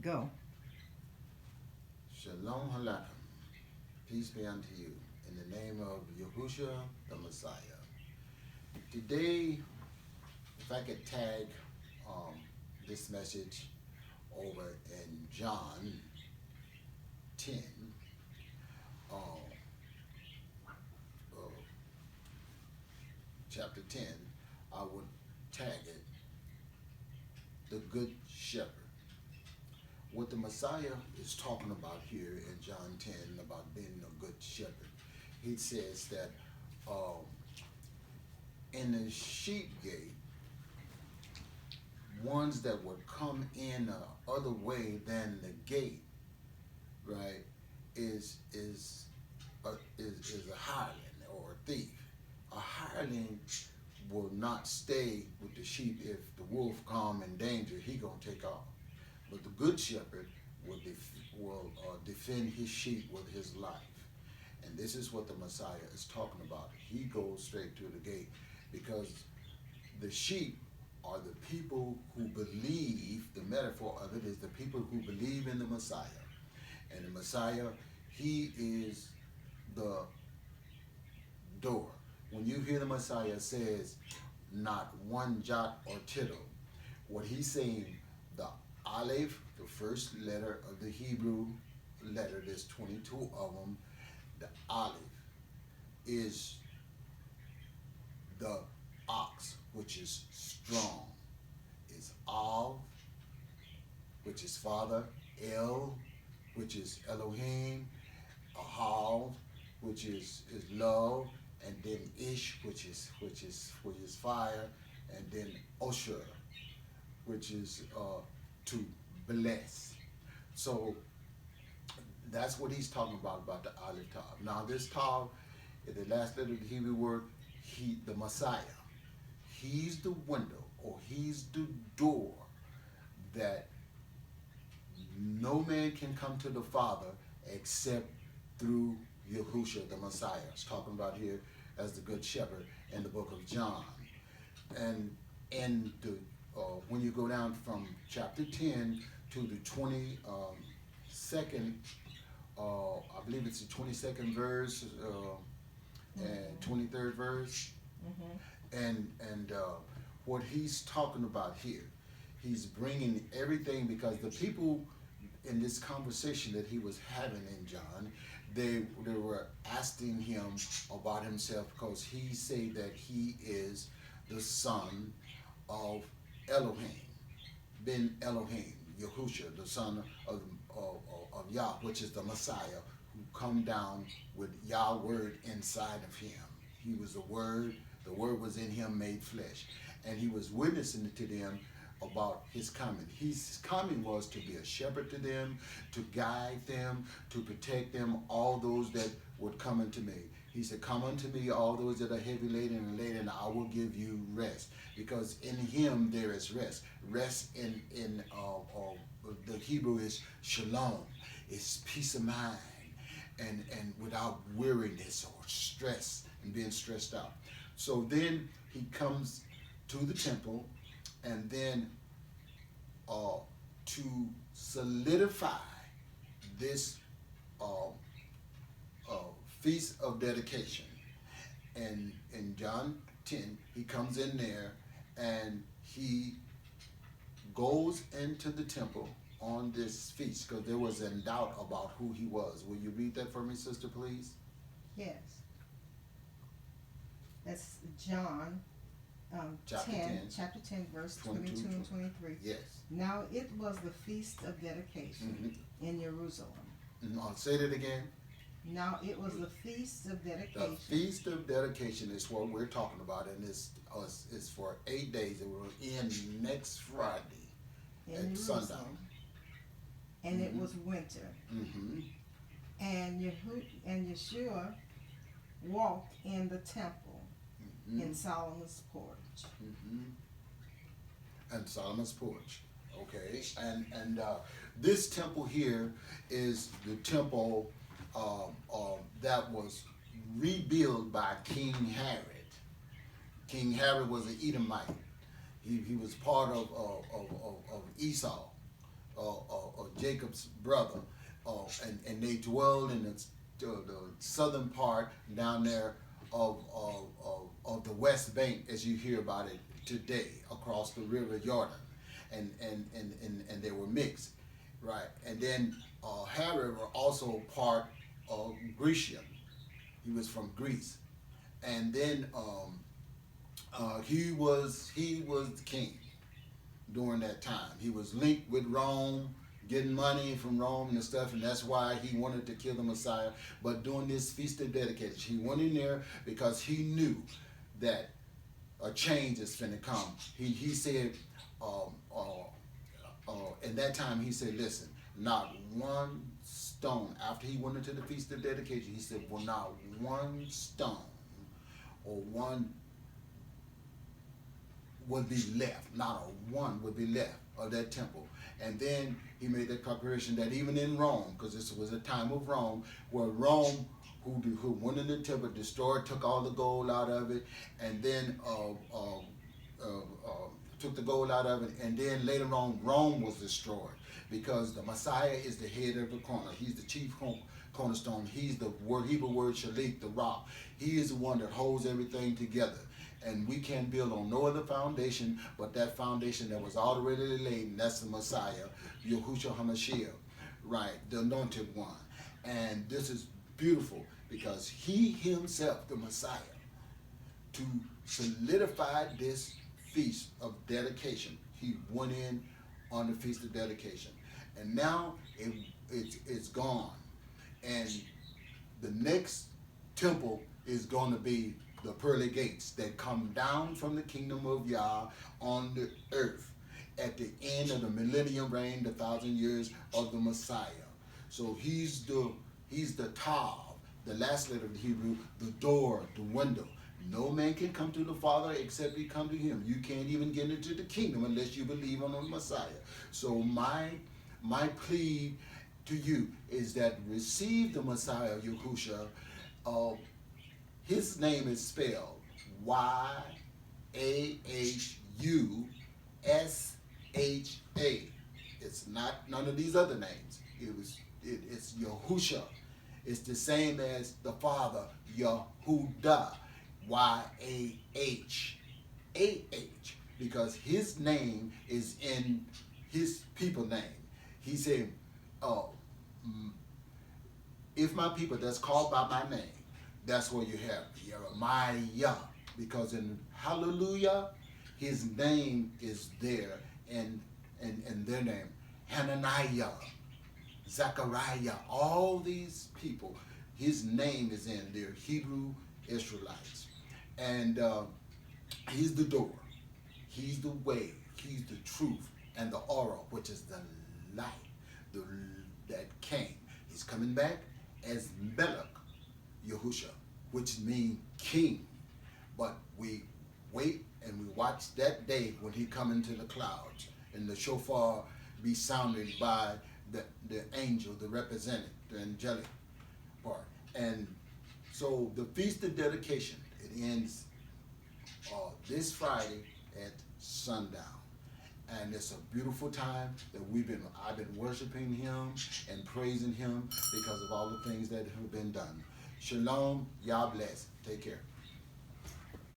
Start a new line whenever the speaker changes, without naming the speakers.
Go.
Shalom Halakim. Peace be unto you. In the name of Yahushua the Messiah. Today, if I could tag this message over in John 10, uh, uh, chapter 10, I would tag it the Good Shepherd. What the Messiah is talking about here in John 10 about being a good shepherd, he says that in the sheep gate, ones that would come in a other way than the gate, right, is a hireling or a thief. A hireling will not stay with the sheep. If the wolf come in danger, he gonna take off. But the good shepherd will defend his sheep with his life. And this is what the Messiah is talking about. He goes straight to the gate because the sheep are the people who believe. The metaphor of it is the people who believe in the Messiah. And the Messiah, he is the door. When you hear the Messiah says, not one jot or tittle, what he's saying, the Aleph, the first letter of the Hebrew letter, there's 22 of them, the Aleph is the ox, which is strong, is Av, which is Father, El, which is Elohim, Ahav, which is love, and then Ish, which is fire, and then Osher, which is to bless. So that's what he's talking about the Aleph Tav. Now this Tav, the last letter of the Hebrew word, the Messiah, he's the window, or he's the door that no man can come to the Father except through Yahushua the Messiah. It's talking about here as the Good Shepherd in the book of John. And when you go down from chapter 10 to the 22nd, I believe it's the 22nd verse and 23rd verse, and what he's talking about here, he's bringing everything, because the people in this conversation that he was having in John, they were asking him about himself, because he said that he is the son of Elohim, Ben Elohim, Yahushua, the son of Yah, which is the Messiah, who come down with Yah word inside of him. He was the Word was in him made flesh, and he was witnessing to them about his coming. His coming was to be a shepherd to them, to guide them, to protect them, all those that would come unto me. He said, come unto me, all those that are heavy laden, and I will give you rest. Because in him there is rest. Rest in the Hebrew is shalom. It's peace of mind and without weariness or stress and being stressed out. So then he comes to the temple, and then to solidify this feast of dedication. And in John 10, he comes in there and he goes into the temple on this feast, because there was in doubt about who he was. Will you read that for me, sister, please?
Yes. That's John
Chapter
chapter 10, verse 22 and 23.
Yes.
Now it was the feast of dedication in Jerusalem.
I'll say that again.
Now it was the feast of dedication.
The feast of dedication is what we're talking about, and it's for 8 days. It will end next Friday at sundown.
And it was winter. And Yeshua walked in the temple in Solomon's porch.
And Solomon's porch. Okay. And this temple here is the temple that was rebuilt by King Herod. King Herod was an Edomite. He was part of Esau, Jacob's brother, and they dwelled in the southern part down there of the West Bank, as you hear about it today, across the river Jordan, and they were mixed, right? And then Herod were also part of Grecian. He was from Greece, and then he was the king during that time. He was linked with Rome, getting money from Rome and stuff, and that's why he wanted to kill the Messiah. But during this feast of dedication, he went in there because he knew that a change is finna come. He said, in that time, he said, listen, not one stone, after he went into the feast of dedication, he said, well, not one stone or one would be left, not a one would be left of that temple. And then he made the proclamation that even in Rome, because this was a time of Rome, where Rome, who went in the temple, destroyed, took all the gold out of it, and then took the gold out of it, and then later on, Rome was destroyed, because the Messiah is the head of the corner. He's the chief cornerstone. He's the Hebrew word shalik, the rock. He is the one that holds everything together. And we can't build on no other foundation but that foundation that was already laid, and that's the Messiah, Yahushua HaMashiach, right, the anointed one. And this is beautiful because he himself, the Messiah, to solidify this feast of dedication, he went in on the feast of dedication. And now it's gone. And the next temple is going to be the pearly gates that come down from the kingdom of Yah on the earth at the end of the millennium reign, the 1,000 years of the Messiah. So he's the Tav, the last letter of the Hebrew, the door, the window. No man can come to the Father except he come to him. You can't even get into the kingdom unless you believe on the Messiah. So my plea to you is that receive the Messiah, Yahushua. His name is spelled Yahusha. It's not none of these other names. It's Yahusha. It's the same as the Father, Yahudah, Yah. Because his name is in his people name. He said, if my people that's called by my name, that's where you have Jeremiah, because in Hallelujah, his name is there, and their name, Hananiah, Zechariah, all these people, his name is in their Hebrew Israelites. And he's the door, he's the way, he's the truth, and the aura, which is the light that came. He's coming back as Melech, Yahusha, which means king. But we wait and we watch that day when he come into the clouds and the shofar be sounded by the angel, the representative, the angelic part. And so the Feast of Dedication, it ends this Friday at sundown. And it's a beautiful time that I've been worshiping him and praising him because of all the things that have been done. Shalom, Yah bless. Take care.